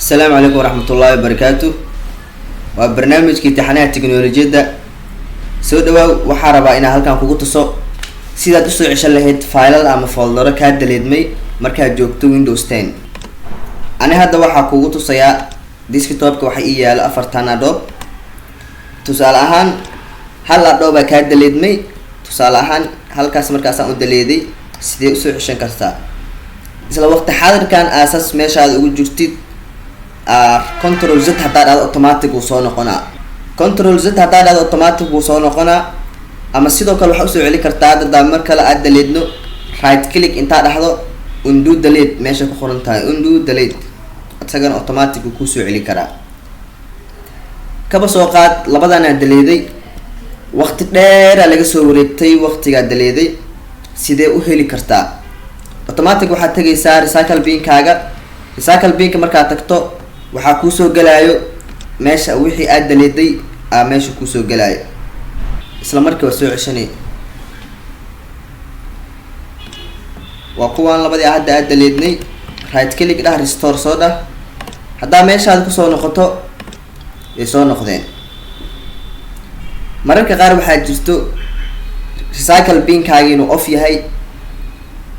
السلام عليكم ورحمة الله وبركاته. وبرنامج امتحانات التكنولوجيا سو دواو waxaa rabaa inaan halkan kugu tuso sidaad u soo ceshan lahayd faylal ama foldaro ka daleedmay markaad joogto Windows 10. Ani hadda waxaa kugu tusayaa desktop-ka waxa ii yaala 4 Adobe. Tusaale ahaan hal Adobe ka daleedmay, tusaale ahaan halkaas markaas aan u daleeday sidee u soo ceshan kartaa. isla waqti xaadirkan aasas meeshaad ugu jirtid control z hadaa aad automatic uu soo noqonaa control z hadaa aad automatic uu soo noqonaa ama sidoo kale waxa u soo celi kartaa dad mar kale aad daleedno right click inta dhaxdo undo delete meesha ku qoran tahay undo delete asagana automatic uu ku soo celi karaa kaba soo qaad labadan aan daleeday waqti dheer laga soo wareegtay waqtiga daleeday sidee u heli kartaa automatic waxa tagaysaa recycle bin-kaaga marka tagto waxa ku soo galaayo meesha wixii aad daleeday meesha ku soo galaayo isla markaa soo ceshanay waa kuwan labadii hadda aad daleednay right click dhah restore soo dhah hadaa meeshaad ku soo noqoto ay soo noqdeen mararka qaar waxa jirto recycle bin-kaaga inuu off yahay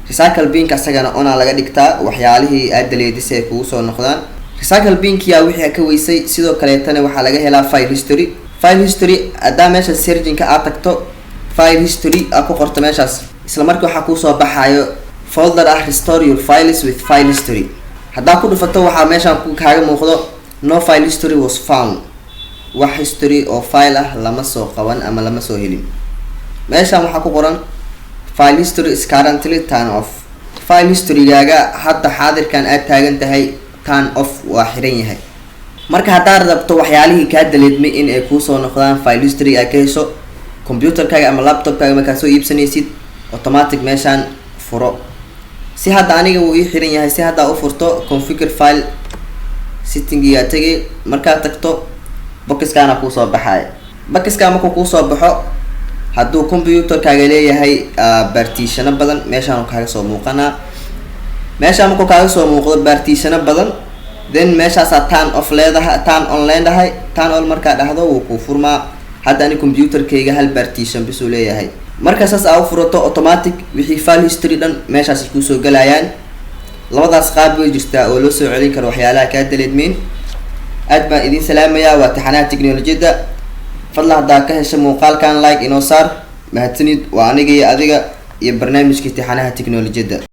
recycle bin-ka asagana ona laga dhigtaa waxyaalihii aad daleeday si ay kugu soo noqdaan recycle bin-kiya wixii ka weysay sidoo kale tan waxa laga helaa file history hadaa meesha searching-ka aad tagto file history aad ku qorto meeshaas isla markaa waxa ku soo baxayo folder restore your files with file history hadaa ku dhufato waxa meeshan ku kaaga muuqdo no file history was found wax history oo file lama soo qaban ama lama soo helin meeshan waxa ku qoran file history is currently turn off file history-gaaga hadda xaadirkan aad taagan tahay turn off waa xiran yahay marka hadaad rabto waxyaalihii ka daleedmay in ay ku soo noqdaan file history aad ka hesho computer-kaaga ama laptop-kaaga marka soo iibsanaysid automatic meeshan furo si hadda aniga uu ii xiran yahay si hadda u furto configure file setting-ga tagay marka tagto box-kaana ku soo baxay box-ka markuu ku soo baxo hadduu computer-kaaga leeyahay partition badan meeshaan kaaga soo muuqana meeshaan markuu kaaga soo muuqdo partition badan then meeshaas turn off leedahay turn on leedahay turn on marka dhahdo wuu ku furmaa hadda ani computer-kayga hal partition bisu leeyahay markaas aad furato automatic wixii file history dhan meeshaas ku soo galayaan labadaas qaab way jirtaa oo loo soo celin karo waxyaalaha ka daleedmeen aad baan idin salaamayaa waa taxanaha tiknoolajiyada fadlan hadaa ka hesho muuqaalkan like inoo saar mahadsanid waa aniga iyo adiga iyo barnaamijka taxanaha tiknoolajiyada